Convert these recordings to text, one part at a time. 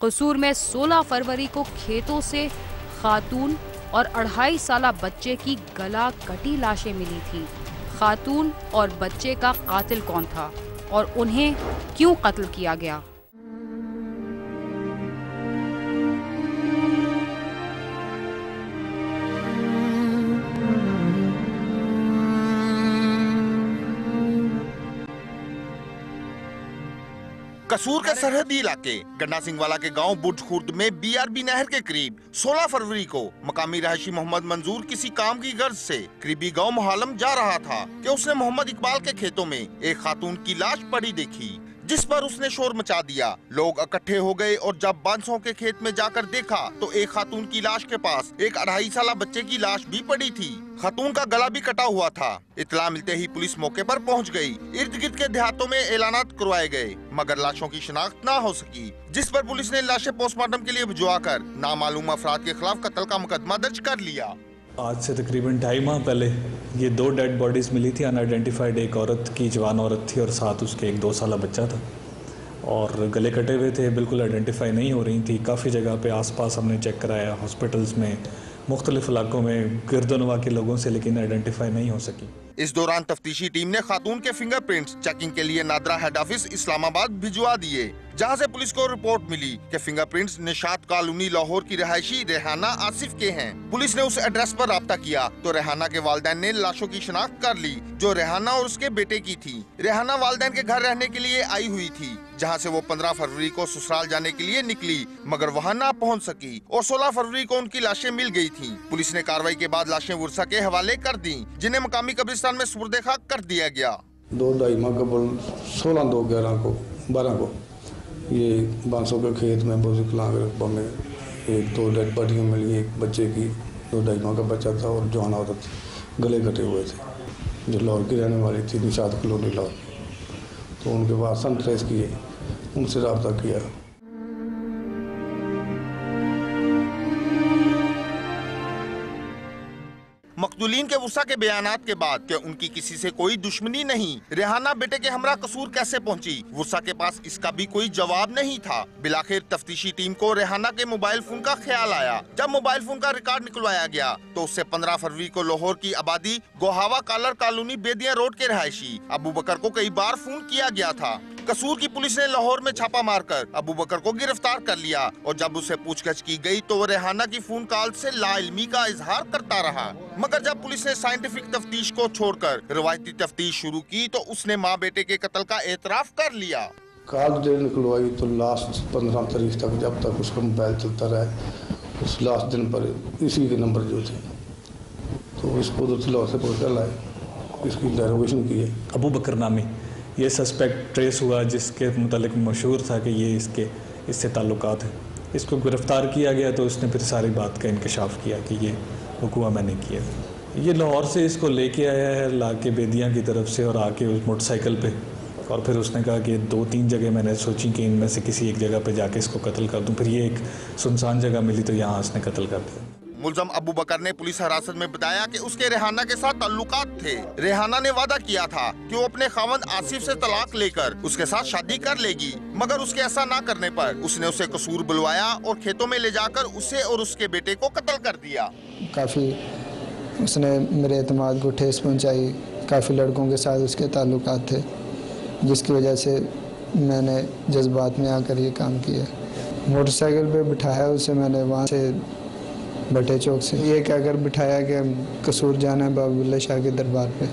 कसूर में 16 फरवरी को खेतों से खातून और 2.5 साला बच्चे की गला कटी लाशें मिली थी। खातून और बच्चे का कातिल कौन था और उन्हें क्यों कत्ल किया गया? कसूर के सरहदी इलाके गन्ना सिंहवाला के गांव बुर्ज खुर्द में BRB नहर के करीब 16 फरवरी को मकामी रहायशी मोहम्मद मंजूर किसी काम की गर्ज से करीबी गांव मोहालम जा रहा था कि उसने मोहम्मद इकबाल के खेतों में एक खातून की लाश पड़ी देखी, जिस पर उसने शोर मचा दिया। लोग इकट्ठे हो गए और जब बांसों के खेत में जाकर देखा तो एक खातून की लाश के पास एक 2.5 साला बच्चे की लाश भी पड़ी थी। खातून का गला भी कटा हुआ था। इत्तला मिलते ही पुलिस मौके पर पहुंच गई। इर्द गिर्द के देहातों में ऐलानात करवाए गए मगर लाशों की शिनाख्त न हो सकी, जिस पर पुलिस ने लाशें पोस्टमार्टम के लिए भिजवा कर नामालूम अफराद के खिलाफ कत्ल का मुकदमा दर्ज कर लिया। आज से तकरीबन 2.5 माह पहले ये 2 डेड बॉडीज़ मिली थी। अनआइडेंटिफाइड एक औरत की, जवान औरत थी और साथ उसके एक 2 साला बच्चा था और गले कटे हुए थे, बिल्कुल आइडेंटिफाई नहीं हो रही थी। काफ़ी जगह पे आसपास हमने चेक कराया, हॉस्पिटल्स में, मुख्तलिफ इलाकों में, गिरदोनवा के लोगों से, लेकिन आइडेंटिफाई नहीं हो सकी। इस दौरान तफ्तीशी टीम ने खातून के फिंगरप्रिंट्स चेकिंग के लिए नादरा हेड ऑफिस इस्लामाबाद भिजवा दिए, जहां से पुलिस को रिपोर्ट मिली कि फिंगरप्रिंट्स निशात कॉलोनी लाहौर की रहायशी रेहाना आसिफ के हैं। पुलिस ने उस एड्रेस पर राब्ता किया तो रेहाना के वालिदैन ने लाशों की शिनाख्त कर ली, जो रेहाना और उसके बेटे की थी। रेहाना वालिदैन के घर रहने के लिए आई हुई थी, जहां से वो 15 फरवरी को ससुराल जाने के लिए निकली मगर वहां ना पहुंच सकी और 16 फरवरी को उनकी लाशें मिल गई थीं। पुलिस ने कार्रवाई के बाद लाशें वर्सा के हवाले कर दी, जिन्हें मकामी कब्रिस्तान में सुपुर्द खाक कर दिया गया। 2-2.5 माह कबल 16/2/11 को ये बांसों के खेत में बोझिकलांग रकबा में एक 2 डेड बॉडियाँ मिली। एक बच्चे की 2-2.5 माह का बच्चा था और जवान औरत गले कटे हुए थे, जो लाहौर की रहने वाली थी, निशात कॉलोनी लाहौर। तो उनके बाद सन ट्रेस किए, उनसे रब्ता किया। मकतूलीन के वर्सा के बयानात के बाद कि उनकी किसी से कोई दुश्मनी नहीं, रेहाना बेटे के हमरा कसूर कैसे पहुंची, वर्सा के पास इसका भी कोई जवाब नहीं था। बिलाखिर तफ्तीशी टीम को रेहाना के मोबाइल फोन का ख्याल आया। जब मोबाइल फोन का रिकॉर्ड निकलवाया गया तो उससे 15 फरवरी को लाहौर की आबादी गोहावा कालर कॉलोनी बेदिया रोड के रहायशी अबू बकर को कई बार फोन किया गया था। कसूर की पुलिस ने लाहौर में छापा मारकर अबू बकर को गिरफ्तार कर लिया और जब उससे पूछताछ की गई तो वो रेहाना की फोन कॉल से लाइल्मी का इजहार करता रहा। मगर जब पुलिस ने साइंटिफिक तफ्तीश को छोड़कर रवायती तफ्तीश शुरू की तो उसने माँ बेटे के कत्ल का एतराफ कर लिया। कॉल डिटेल निकलवाई तो लास्ट 15 तारीख तक, जब तक उसका मोबाइल चलता रहा, उस लास्ट दिन पर इसी के नंबर जो थे तो इसको तो लाहौर से पकड़ लाए, इसकी इंटरोगेशन की है। अबू बकर नामी ये सस्पेक्ट ट्रेस हुआ, जिसके मुतालिक मशहूर था कि ये इससे ताल्लुकात है। इसको गिरफ़्तार किया गया तो उसने फिर सारी बात का इंकशाफ किया कि ये हुकूमा मैंने किया। ये लाहौर से इसको लेके आया है, ला के बेदिया की तरफ से, और आके उस मोटरसाइकिल पे, और फिर उसने कहा कि 2-3 जगह मैंने सोची कि इनमें से किसी एक जगह पे जाके इसको कत्ल कर दूँ। फिर ये एक सुनसान जगह मिली तो यहाँ उसने कत्ल कर दिया। मुलजम अबू बकर ने पुलिस हिरासत में बताया कि उसके रेहाना के साथ ताल्लुकात थे। रेहाना ने वादा किया था कि वो अपने खावंद आसिफ से तलाक लेकर उसके साथ शादी कर लेगी, मगर उसके ऐसा ना करने पर उसने उसे कसूर बुलवाया और खेतों में ले जाकर उसे और उसके बेटे को कत्ल कर दिया। काफ़ी उसने मेरे एतमाद को ठेस पहुँचाई। काफ़ी लड़कों के साथ उसके ताल्लुकात थे, जिसकी वजह से मैंने जज्बात में आकर ये काम किया। मोटरसाइकिल पे बिठाया उसे मैंने, वहाँ से भट्टे चौक से ये कहकर बिठाया कि कसूर जाना है बाबुल्ला शाह के दरबार पे।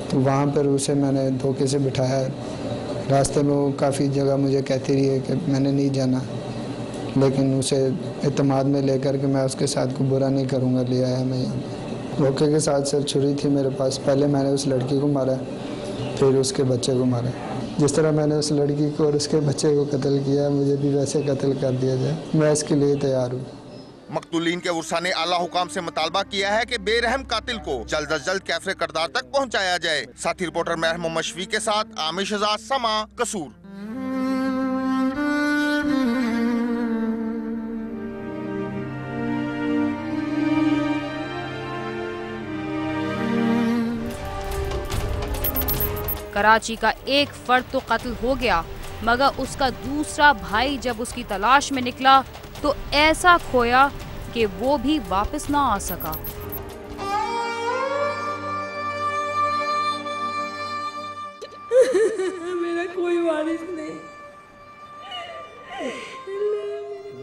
तो वहाँ पर उसे मैंने धोखे से बिठाया। रास्ते में वो काफ़ी जगह मुझे कहती रही है कि मैंने नहीं जाना, लेकिन उसे एतमाद में लेकर के मैं उसके साथ को बुरा नहीं करूँगा ले आया मैं यहाँ। धोखे के साथ सिर्फ छुरी थी मेरे पास। पहले मैंने उस लड़की को मारा, फिर उसके बच्चे को मारा। जिस तरह मैंने उस लड़की को और उसके बच्चे को कत्ल किया, मुझे भी वैसे कत्ल कर दिया जाए, मैं इसके लिए तैयार हूँ। मकतूलीन के वर्सा ने आला हुकाम से मुतालबा किया है कि बेरहम कातिल को जल्द अज जल्द कैफरे करदार तक पहुंचाया जाए। साथी रिपोर्टर महर मोहम्मद शफी के साथ आमिर शहजाद, समा, कसूर। कराची का एक फर्द तो कत्ल हो गया, मगर उसका दूसरा भाई जब उसकी तलाश में निकला तो ऐसा खोया कि वो भी वापस ना आ सका। मेरा कोई वारिस नहीं।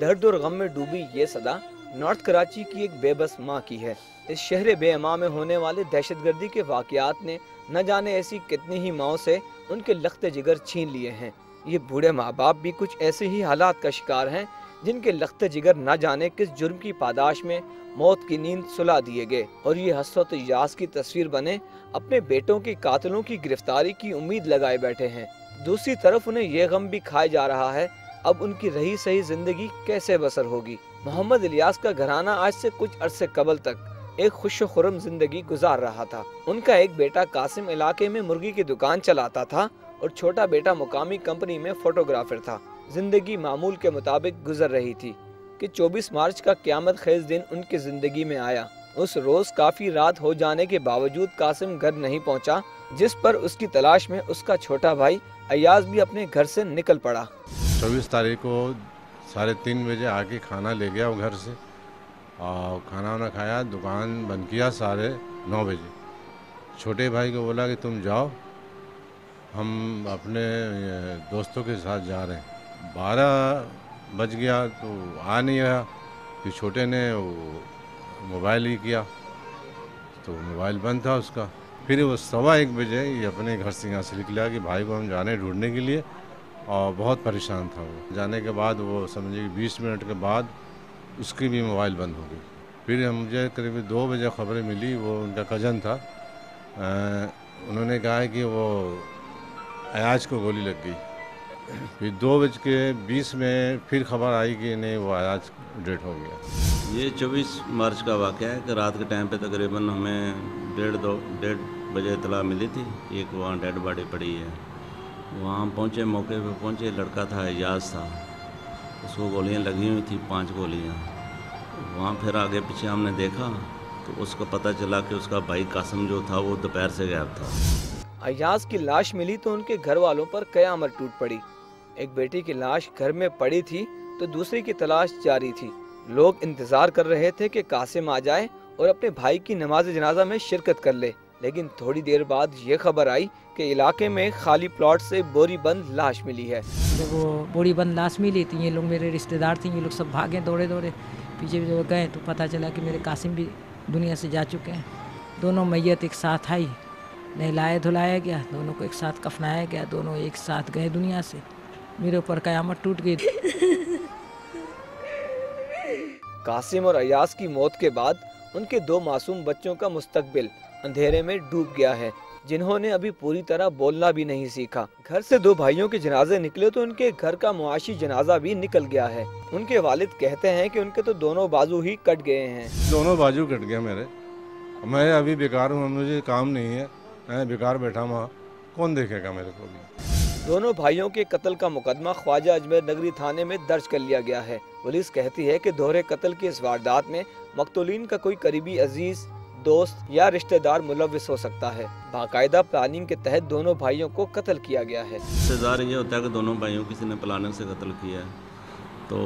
दर्द और गम में डूबी ये सदा नॉर्थ कराची की एक बेबस माँ की है। इस शहर बेअमा में होने वाले दहशतगर्दी के वाकयात ने न जाने ऐसी कितनी ही माओं से उनके लख्ते जिगर छीन लिए हैं। ये बूढ़े माँ बाप भी कुछ ऐसे ही हालात का शिकार हैं जिनके लख्ते जिगर न जाने किस जुर्म की पादाश में मौत की नींद सुला दिए गए और ये हसरत यास की तस्वीर बने अपने बेटों के कातिलों की गिरफ्तारी की उम्मीद लगाए बैठे हैं। दूसरी तरफ उन्हें यह गम भी खाया जा रहा है अब उनकी रही सही जिंदगी कैसे बसर होगी। मोहम्मद इलियास का घराना आज से कुछ अरसे कबल तक एक खुशो-खुर्रम जिंदगी गुजार रहा था। उनका एक बेटा कासिम इलाके में मुर्गी की दुकान चलाता था और छोटा बेटा मुकामी कंपनी में फोटोग्राफर था। जिंदगी मामूल के मुताबिक गुजर रही थी कि 24 मार्च का क़यामत खेज दिन उनकी जिंदगी में आया। उस रोज काफी रात हो जाने के बावजूद कासिम घर नहीं पहुंचा, जिस पर उसकी तलाश में उसका छोटा भाई अयाज भी अपने घर से निकल पड़ा। 24 तारीख को 3:30 बजे आके खाना ले गया वो घर से और खाना वाना खाया, दुकान बंद किया 9:30 बजे। छोटे भाई को बोला कि तुम जाओ, हम अपने दोस्तों के साथ जा रहे हैं। 12 बज गया तो आ नहीं रहा, कि छोटे ने मोबाइल ही किया तो मोबाइल बंद था उसका। फिर वो 1:15 बजे ये अपने घर से यहाँ से निकला कि भाई को हम जाने ढूंढने के लिए, और बहुत परेशान था वो। जाने के बाद वो समझिए 20 मिनट के बाद उसकी भी मोबाइल बंद हो गई। फिर मुझे करीब 2 बजे खबरें मिली, वो उनका कज़न था, उन्होंने कहा कि वो अयाज को गोली लग गई। फिर 2:20 में फिर खबर आई कि नहीं वो अयाज डेड हो गया। ये 24 मार्च का वाक़या है कि रात के टाइम पे तकरीबन हमें 1:30 बजे इतला मिली थी एक वहाँ डेड बॉडी पड़ी है। वहाँ पहुँचे, मौके पे पहुँचे, लड़का था अयाज था, उसको गोलियाँ लगी हुई थी 5 गोलियाँ। वहाँ फिर आगे पीछे हमने देखा तो उसको पता चला कि उसका भाई कासिम जो था वो दोपहर से गायब था। अयाज की लाश मिली तो उनके घर वालों पर कयामत टूट पड़ी। एक बेटी की लाश घर में पड़ी थी तो दूसरी की तलाश जारी थी। लोग इंतजार कर रहे थे कि कासिम आ जाए और अपने भाई की नमाज जनाजा में शिरकत कर ले, लेकिन थोड़ी देर बाद ये खबर आई कि इलाके में खाली प्लॉट से बोरी बंद लाश मिली है। जब वो बोरी बंद लाश मिली तो ये लोग मेरे रिश्तेदार थे, ये लोग सब भागे दौड़े पीछे जब गए तो पता चला कि मेरे कासिम भी दुनिया से जा चुके हैं। दोनों मैयत एक साथ आई, नहलाया धुलाया गया, दोनों को एक साथ कफनाया गया, दोनों एक साथ गए दुनिया से। मेरे ऊपर कयामत टूट गई। कासिम और अयाज की मौत के बाद उनके 2 मासूम बच्चों का मुस्तकबिल अंधेरे में डूब गया है, जिन्होंने अभी पूरी तरह बोलना भी नहीं सीखा। घर से 2 भाइयों के जनाजे निकले तो उनके घर का मुआशी जनाजा भी निकल गया है। उनके वालिद कहते हैं कि उनके तो दोनों बाजू ही कट गए हैं। दोनों बाजू कट गया मेरे। मैं अभी बेकार हूँ, मुझे काम नहीं है, मैं बेकार बैठा वहाँ, कौन देखेगा मेरे को भी। दोनों भाइयों के कत्ल का मुकदमा ख्वाजा अजमेर नगरी थाने में दर्ज कर लिया गया है। पुलिस कहती है कि दोहरे कत्ल की इस वारदात में मकतूलीन का कोई करीबी अजीज, दोस्त या रिश्तेदार मुलव्विस हो सकता है। बाकायदा प्लानिंग के तहत दोनों भाइयों को कत्ल किया गया है। इंतजार ये होता है कि दोनों भाइयों किसी ने प्लानिंग से कत्ल किया है, तो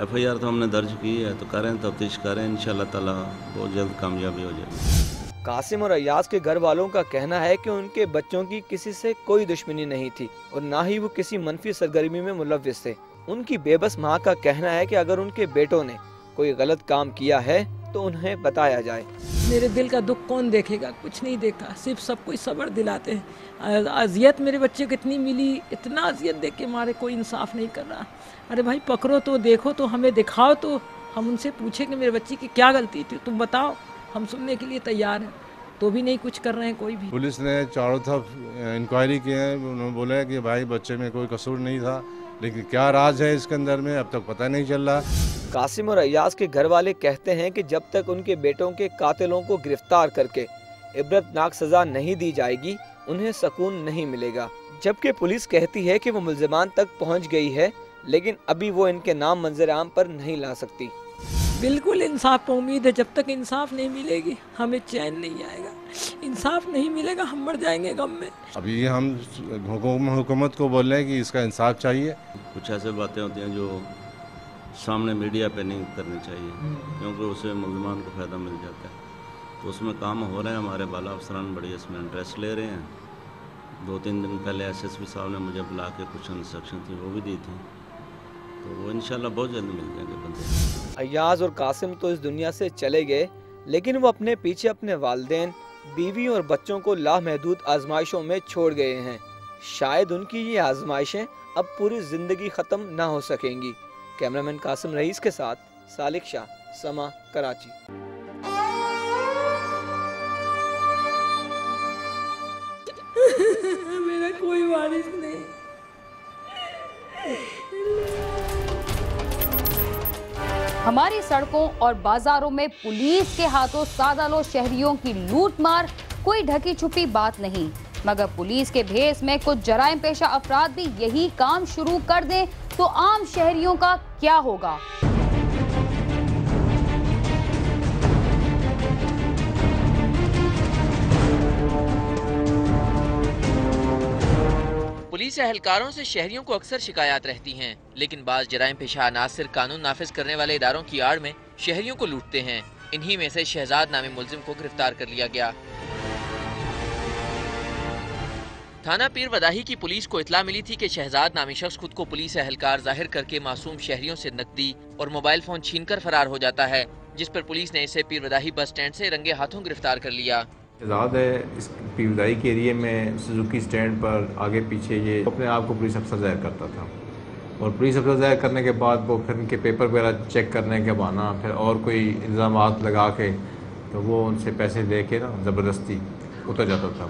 FIR तो हमने दर्ज की है, तो करें तफ्तीश करें, इंशाल्लाह ताला बहुत जल्द कामयाबी हो जाएगी। कासिम और अयाज के घर वालों का कहना है कि उनके बच्चों की किसी से कोई दुश्मनी नहीं थी और ना ही वो किसी मनफी सरगर्मी में मुलव्विस थे। उनकी बेबस माँ का कहना है कि अगर उनके बेटों ने कोई गलत काम किया है तो उन्हें बताया जाए। मेरे दिल का दुख कौन देखेगा, कुछ नहीं देखा, सिर्फ सब कोई सब्र दिलाते हैं। अजियत मेरे बच्चे को इतनी मिली, इतना अजियत देख के मारे कोई इंसाफ नहीं कर रहा। अरे भाई पकड़ो तो, देखो तो, हमें दिखाओ तो, हम उनसे पूछे कि मेरे बच्चे की क्या गलती थी, तुम बताओ, हम सुनने के लिए तैयार हैं, तो भी नहीं कुछ कर रहे हैं कोई भी। पुलिस ने चारों तरफ इंक्वायरी की है, उन्होंने बोला है कि भाई बच्चे में कोई कसूर नहीं था, लेकिन क्या राज है इसके अंदर में अब तक पता नहीं चल रहा। कासिम और अयाज के घर वाले कहते हैं कि जब तक उनके बेटों के कातिलों को गिरफ्तार करके इबरतनाक सजा नहीं दी जाएगी उन्हें सुकून नहीं मिलेगा। जबकि पुलिस कहती है कि वो मुल्जिमान तक पहुंच गई है, लेकिन अभी वो इनके नाम मंजर आम पर नहीं ला सकती। बिल्कुल इंसाफ पर उम्मीद है, जब तक इंसाफ नहीं मिलेगी हमें चैन नहीं आएगा। इंसाफ नहीं मिलेगा हम मर जाएंगे गम में। अभी हम हुकूमत को बोल रहे हैं कि इसका इंसाफ चाहिए। कुछ ऐसे बातें होती हैं जो सामने मीडिया पे नहीं करनी चाहिए, क्योंकि उससे मुल्ज़मान को फ़ायदा मिल जाता है। तो उसमें काम हो रहे हैं, हमारे बाला अफसरान बड़ी इसमें इंटरेस्ट ले रहे हैं। 2-3 दिन पहले SSP साहब ने मुझे बुला के कुछ इंस्ट्रक्शन थी वो भी दी थी, तो वो इंशाल्लाह बहुत जल्द मिल जाएंगे बंदे। अय्याज और कासिम तो इस दुनिया से चले गए, लेकिन वो अपने पीछे अपने वालिदैन, बीवी और बच्चों को लामहदूद आजमाइशों में छोड़ गए हैं। शायद उनकी ये आजमाइशें अब पूरी ज़िंदगी ख़त्म ना हो सकेंगी। कैमरामैन कासिम रईस के साथ सालिक शाह, समा, कराची। मेरा कोई वारिस नहीं। हमारी सड़कों और बाजारों में पुलिस के हाथों सादा शहरियों की लूटमार कोई ढकी छुपी बात नहीं, मगर पुलिस के भेस में कुछ जराइम पेशा अफराद भी यही काम शुरू कर दें तो आम शहरियों का क्या होगा। पुलिस एहलकारों से शहरियों को अक्सर शिकायत रहती हैं, लेकिन बाज जराइम पेशा अनासिर कानून नाफिज करने वाले इदारों की आड़ में शहरियों को लूटते हैं। इन्हीं में से शहजाद नामी मुलजिम को गिरफ्तार कर लिया गया। थाना पीर वदाही की पुलिस को इतला मिली थी कि शहजाद नामी शख्स खुद को पुलिस एहलकार जाहिर करके मासूम शहरियों से नकदी और मोबाइल फोन छीनकर फरार हो जाता है, जिस पर पुलिस ने इसे पीर वदाही बस स्टैंड से रंगे हाथों गिरफ्तार कर लिया। शहजाद है, इस पीर वदाही के एरिए में सुजुकी स्टैंड पर आगे पीछे ये अपने आप को पुलिस अफसर जाहिर करता था, और पुलिस अफसर जाहिर करने के बाद वो फिर उनके पेपर वगैरह चेक करने के बहाना फिर और कोई इल्ज़ामात लगा के तो वो उनसे पैसे दे के ना ज़बरदस्ती उतर जाता था।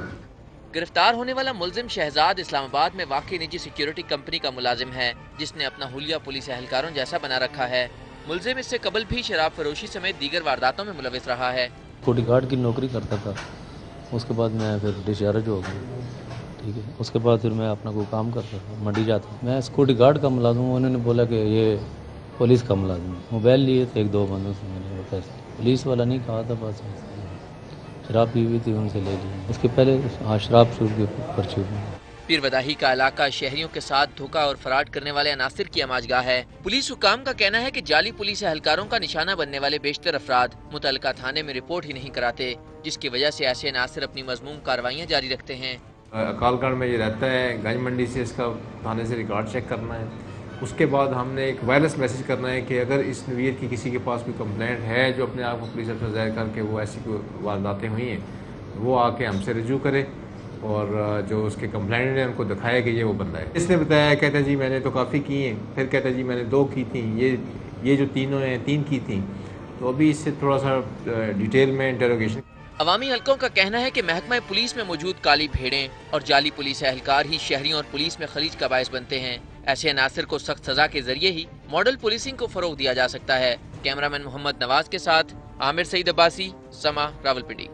गिरफ्तार होने वाला मुलजिम शहजाद इस्लामाबाद में वाकई निजी सिक्योरिटी कंपनी का मुलाजिम है, जिसने अपना हुलिया पुलिस एहलकारों जैसा बना रखा है। मुलजिम इससे कबल भी शराब फरोशी समेत दीगर वारदातों में मुलविस रहा है। सिक्योरिटी गार्ड की नौकरी करता था, उसके बाद मैं फिर डिस्चार्ज हो गया, ठीक है। उसके बाद फिर मैं अपना कोई काम करता था, मंडी जाता। मैं सिक्योरिटी गार्ड का मुलाजिम हूँ, उन्होंने बोला कि ये पुलिस का मुलाजिम है। मोबाइल लिए थे 1-2 बंदों से, मैंने पैसे पुलिस वाला नहीं कहा था, बस शराब पी हुई थी उनसे ले ली। इसके पहले हाँ शराब सूट के पर्चे हुए। पीर वदाही का इलाका शहरियों के साथ धोखा और फराड करने वाले अनासिर की आमाजगाह है। पुलिस हुकाम का कहना है कि जाली पुलिस एहलकारों का निशाना बनने वाले बेशतर अफराद मुतल्लिका थाने में रिपोर्ट ही नहीं कराते, जिसकी वजह से ऐसे अनासिर अपनी मजमूम कार्रवाइयाँ जारी रखते हैं। अकालगढ़ में ये रहता है, गंज मंडी से इसका थाने से रिकॉर्ड चेक करना है, उसके बाद हमने एक वायरलेस मैसेज करना है कि अगर इस नवीर की किसी के पास कोई कंप्लेंट है जो अपने आप को पुलिस अफसर जाहिर करके वो ऐसी कोई वारदातें हुई हैं, वो आके हमसे रजू करे और जो उसके कंप्लेंट है उनको दिखाया कि ये वो बंदा है। इसने बताया, कहता जी मैंने तो काफ़ी की हैं, फिर कहता जी मैंने 2 की थी, ये जो तीनों हैं 3 की थी। तो अभी इससे थोड़ा सा डिटेल में इंटरोगेशन। अवामी हलकों का कहना है कि महकमा पुलिस में मौजूद काली भेड़ें और जाली पुलिस एहलकार ही शहरियों और पुलिस में खलीज का बायस बनते हैं। ऐसे अनासिर को सख्त सजा के जरिए ही मॉडल पुलिसिंग को फरोग दिया जा सकता है। कैमरामैन मोहम्मद नवाज के साथ आमिर सईद अब्बासी, समा, रावलपिंडी।